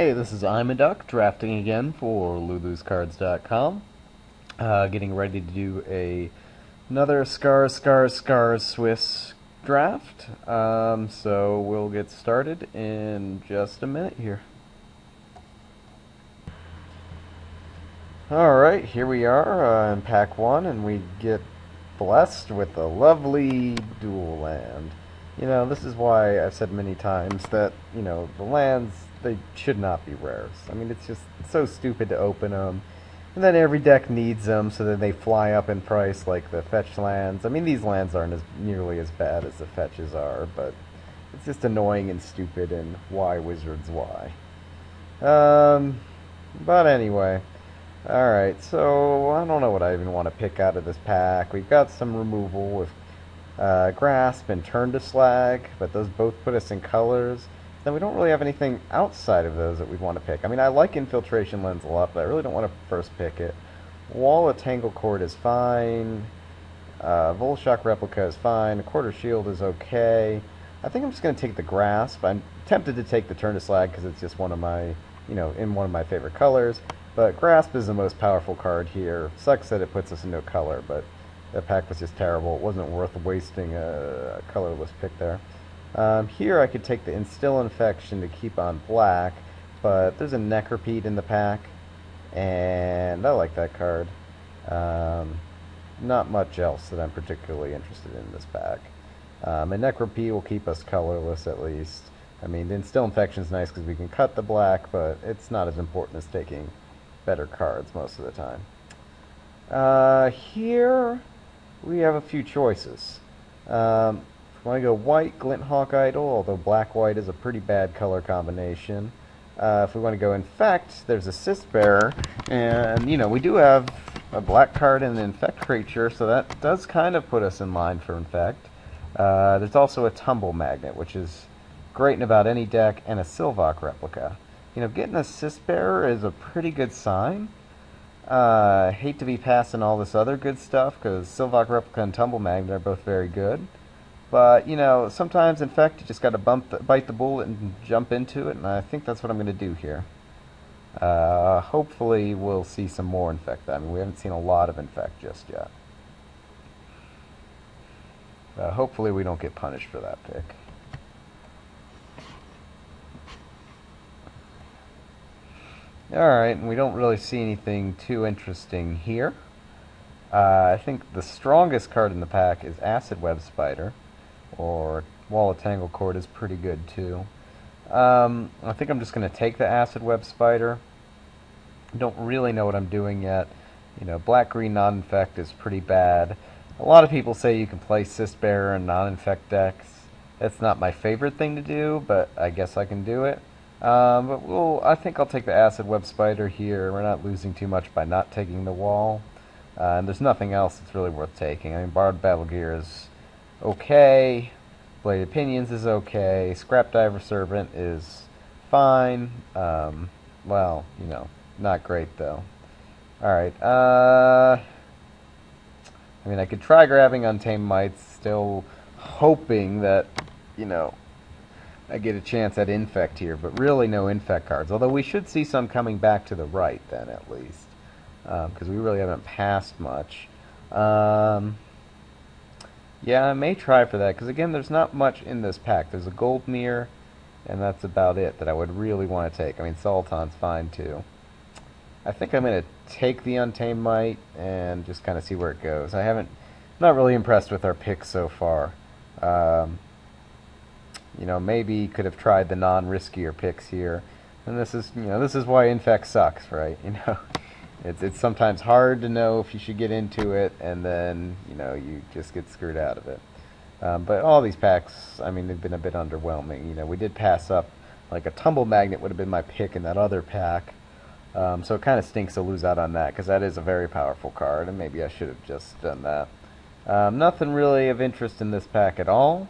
Hey, this is Imaduck, drafting again for Lulu'sCards.com. Getting ready to do another Scars Swiss draft. So we'll get started in just a minute here. Alright, here we are in pack 1, and we get blessed with a lovely dual land. You know, this is why I've said many times that, the lands, they should not be rares. I mean, it's so stupid to open them. And then every deck needs them, so that they fly up in price like the fetch lands. I mean, these lands aren't nearly as bad as the fetches are, but it's just annoying and stupid, and why Wizards, why? But anyway. Alright, so I don't know what I even want to pick out of this pack. We've got some removal with Grasp and Turn to Slag, but those both put us in colors. Then we don't really have anything outside of those that we'd want to pick. I mean, I like Infiltration Lens a lot, but I really don't want to first pick it. Wall of Tangle Cord is fine. Volshock Replica is fine. A Quarter Shield is okay. I think I'm just going to take the Grasp. I'm tempted to take the Turn to Slag because it's just one of my, in one of my favorite colors. But Grasp is the most powerful card here. Sucks that it puts us into a color, but that pack was just terrible. It wasn't worth wasting a colorless pick there. Here I could take the Instill Infection to keep on black, but there's a Necropede in the pack, and I like that card. Not much else that I'm particularly interested in this pack. A Necropede will keep us colorless at least. I mean, the Instill Infection is nice because we can cut the black, but it's not as important as taking better cards most of the time. Here we have a few choices. If we want to go white, Glinthawk Idol, although black-white is a pretty bad color combination. If we want to go Infect, there's a Cyst Bearer, and, we do have a black card and an Infect creature, so that does kind of put us in line for Infect. There's also a Tumble Magnet, which is great in about any deck, and a Sylvok Replica. Getting a Cyst Bearer is a pretty good sign. Hate to be passing all this other good stuff, because Sylvok Replica and Tumble Magnet are both very good. But, sometimes Infect, you just got to bite the bullet and jump into it, and I think that's what I'm going to do here. Hopefully we'll see some more Infect. I mean, we haven't seen a lot of Infect just yet. Hopefully we don't get punished for that pick. Alright, and we don't really see anything too interesting here. I think the strongest card in the pack is Acid Web Spider, or Wall of Tangle Cord is pretty good too. I think I'm just going to take the Acid Web Spider. Don't really know what I'm doing yet. Black-green non-infect is pretty bad. A lot of people say you can play Cyst Bearer in non-infect decks. That's not my favorite thing to do, but I guess I can do it. I think I'll take the Acid Web Spider here. We're not losing too much by not taking the wall. And there's nothing else that's really worth taking. I mean, Borrowed Battle Gear is okay. Bladed Pinions is okay. Scrap Diver Servant is fine. Well, not great though. Alright, I mean, I could try grabbing Untamed Mites, still hoping that, I get a chance at Infect here, but really no Infect cards. Although we should see some coming back to the right then, at least. Because we really haven't passed much. Yeah, I may try for that, because again, there's not much in this pack. There's a Gold Mirror, and that's about it that I would really want to take. I mean, Sultan's fine too. I think I'm going to take the Untamed Mite and just kind of see where it goes. Not really impressed with our picks so far. Maybe could have tried the non-riskier picks here. And this is why Infect sucks, right? It's sometimes hard to know if you should get into it, and then, you just get screwed out of it. But all these packs, I mean, they've been a bit underwhelming. We did pass up, like a Tumble Magnet would have been my pick in that other pack. So it kind of stinks to lose out on that, because that is a very powerful card, and maybe I should have just done that. Nothing really of interest in this pack at all.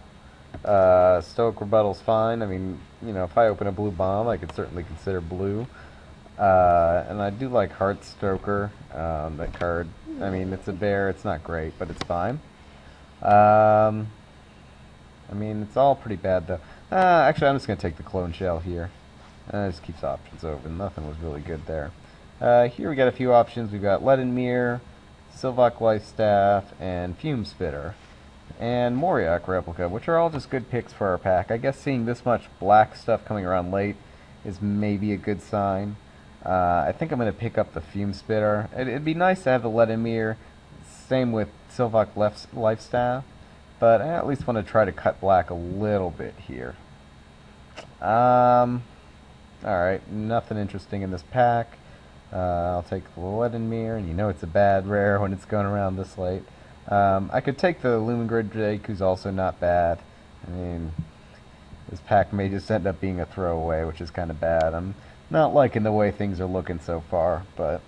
Stoic Rebuttal's fine. I mean, if I open a blue bomb, I could certainly consider blue. And I do like Heartstoker, that card. I mean, it's a bear, it's not great, but it's fine. I mean, it's all pretty bad, though. Actually, I'm just going to take the Clone Shell here. Just keeps options open. Nothing was really good there. Here we got a few options. We've got Lead and Mirror, Silvok Lifestaff, and Fume Spitter, and Myriad Replica, which are all just good picks for our pack. I guess seeing this much black stuff coming around late is maybe a good sign. I think I'm going to pick up the Fume Spitter. It'd be nice to have the Lead and Mirror. Same with Silvok Lifestaff, but I at least want to try to cut black a little bit here. Alright, nothing interesting in this pack. I'll take the Lead and Mirror, and you know it's a bad rare when it's going around this late. I could take the Lumengrid Drake, who's also not bad. I mean, this pack may just end up being a throwaway, which is kind of bad. I'm not liking the way things are looking so far, but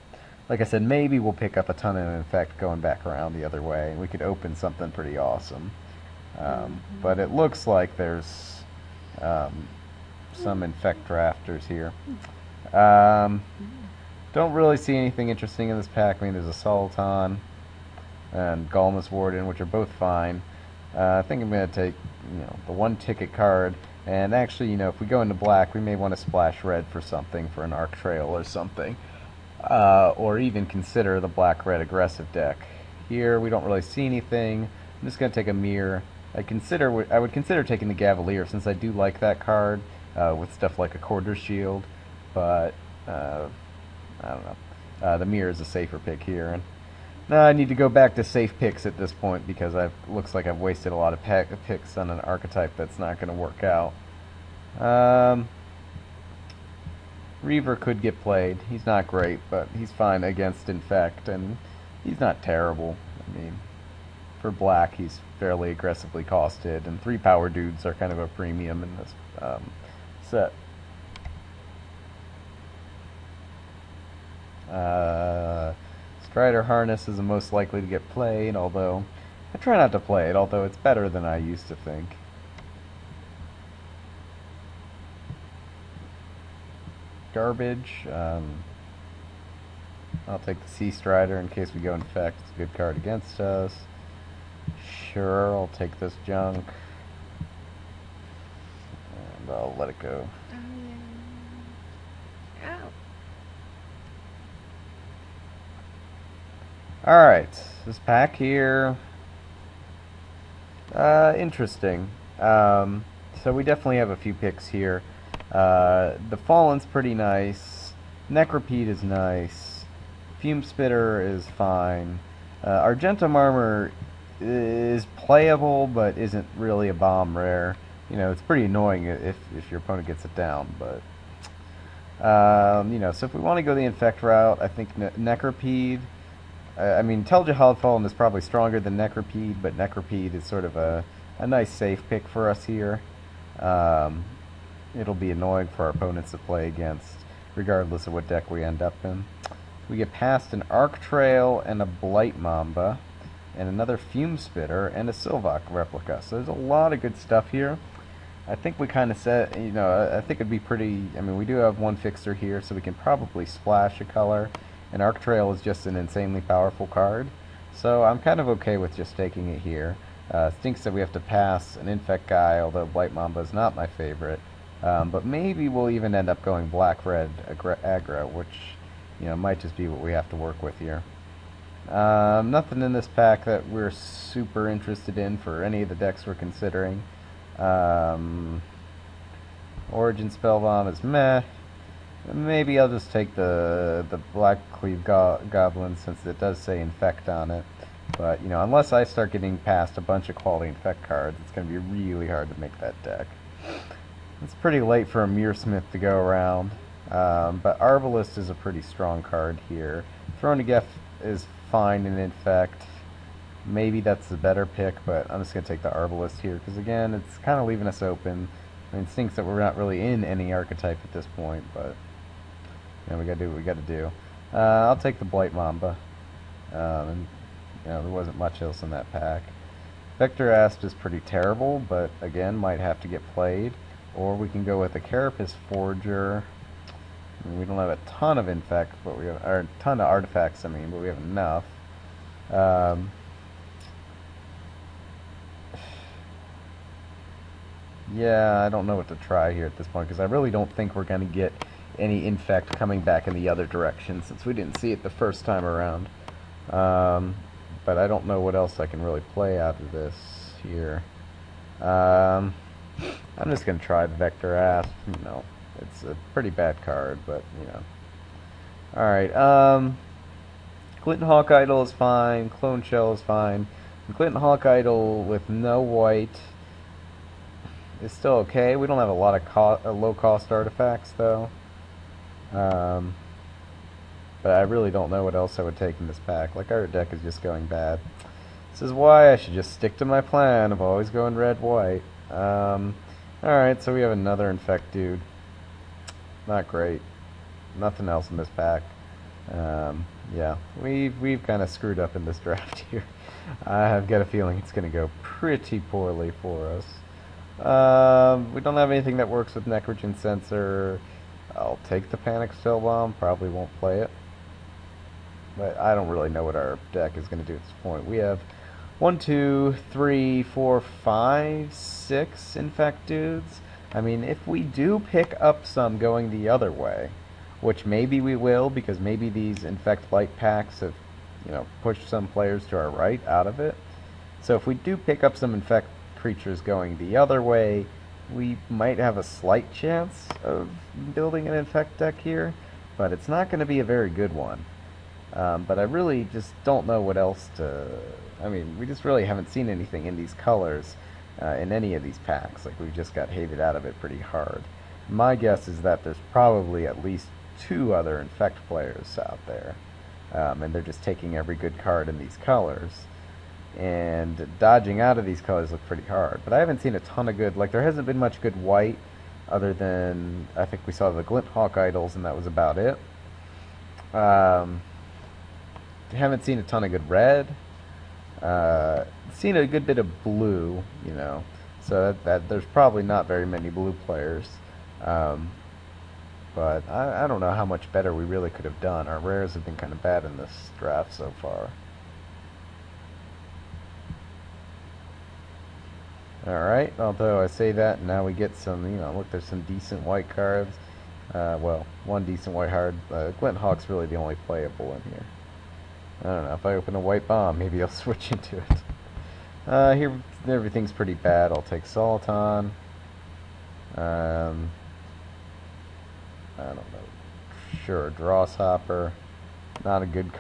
like I said, maybe we'll pick up a ton of Infect going back around the other way, and we could open something pretty awesome. But it looks like there's some Infect drafters here. Don't really see anything interesting in this pack. I mean, there's a Sultan and Galmus Warden, which are both fine. I think I'm going to take, the one ticket card. And actually, if we go into black, we may want to splash red for something, for an Arc Trail or something. Or even consider the black-red aggressive deck. Here, we don't really see anything. I'm just going to take a Mirror. I would consider taking the Gavalier, since I do like that card, with stuff like a Quarter Shield. But, I don't know. The Mirror is a safer pick here. And now I need to go back to safe picks at this point, because looks like I've wasted a lot of picks on an archetype that's not going to work out. Reaver could get played. He's not great, but he's fine against Infect, and he's not terrible. I mean, for black, he's fairly aggressively costed, and 3 power dudes are kind of a premium in this set. Strider Harness is the most likely to get played, although I try not to play it, although it's better than I used to think. Garbage. I'll take the Sea Strider in case we go Infect. It's a good card against us. Sure, I'll take this junk. And I'll let it go. Alright, this pack here, interesting. So we definitely have a few picks here. The Fallen's pretty nice, Necropede is nice, Fume Spitter is fine, Argentum Armor is playable, but isn't really a bomb rare. It's pretty annoying if your opponent gets it down, but, so if we want to go the Infect route, I think Necropede. I mean, Tel'Jahal Fallen is probably stronger than Necropede, but Necropede is sort of a nice safe pick for us here. It'll be annoying for our opponents to play against, regardless of what deck we end up in. We get past an Arc Trail and a Blight Mamba, and another Fume Spitter, and a Silvok Replica. So there's a lot of good stuff here. I think we kind of said, I think it'd be pretty, I mean, we do have one fixer here, so we can probably splash a color. And Arc Trail is just an insanely powerful card, so I'm kind of okay with just taking it here. Stinks that we have to pass an Infect guy, although Blight Mamba is not my favorite. But maybe we'll even end up going black-red aggro, which, might just be what we have to work with here. Nothing in this pack that we're super interested in for any of the decks we're considering. Origin Spellbomb is meh. Maybe I'll just take the Black Cleave Goblin, since it does say Infect on it. But, unless I start getting past a bunch of quality Infect cards, it's going to be really hard to make that deck. It's pretty late for a Muirsmith to go around. But Arbalest is a pretty strong card here. Throne of Geth is fine in Infect. Maybe that's the better pick, but I'm just going to take the Arbalest here, because again, it's kind of leaving us open. I mean, it stinks that we're not really in any archetype at this point, but we gotta do what we gotta do. I'll take the Blight Mamba. And there wasn't much else in that pack. Vector Asp is pretty terrible, but again, might have to get played. Or we can go with a Carapace Forger. I mean, we don't have a ton of Infect, but we have, or a ton of artifacts, but we have enough. Yeah, I don't know what to try here at this point, because I really don't think we're going to get any infect coming back in the other direction, since we didn't see it the first time around. Um, but I don't know what else I can really play out of this here. Um, I'm just going to try the Vector Asp. It's a pretty bad card, but, Alright, Clinton Hawk Idol is fine, Clone Shell is fine. Clinton Hawk Idol with no white is still okay. We don't have a lot of low-cost artifacts, though. Um, but I really don't know what else I would take in this pack. Like, our deck is just going bad. This is why I should just stick to my plan of always going red-white. Alright, so we have another Infect dude. Not great. Nothing else in this pack. Yeah, we've kind of screwed up in this draft here. I've got a feeling it's going to go pretty poorly for us. We don't have anything that works with Necrogen Sensor. I'll take the Panic Still Bomb. Probably won't play it. But I don't really know what our deck is going to do at this point. We have 1, 2, 3, 4, 5, 6 Infect dudes. I mean, if we do pick up some going the other way, which maybe we will, because maybe these Infect Light packs have, pushed some players to our right out of it. So if we do pick up some Infect creatures going the other way, we might have a slight chance of building an Infect deck here, but it's not going to be a very good one. But I really just don't know what else to... I mean, we just really haven't seen anything in these colors in any of these packs. Like, we've just got hated out of it pretty hard. My guess is that there's probably at least 2 other Infect players out there, and they're just taking every good card in these colors. And dodging out of these colors look pretty hard. But I haven't seen a ton of good... Like, there hasn't been much good white, other than... I think we saw the Glint Hawk Idols, and that was about it. Haven't seen a ton of good red. Seen a good bit of blue, so that there's probably not very many blue players. But I don't know how much better we really could have done. Our rares have been kind of bad in this draft so far. Alright, although I say that, now we get some, look, there's some decent white cards. Well, one decent white card. Glint Hawk's really the only playable in here. I don't know, if I open a white bomb, maybe I'll switch into it. Here, everything's pretty bad. I'll take Sultan. I don't know. Sure, Drawshopper. Not a good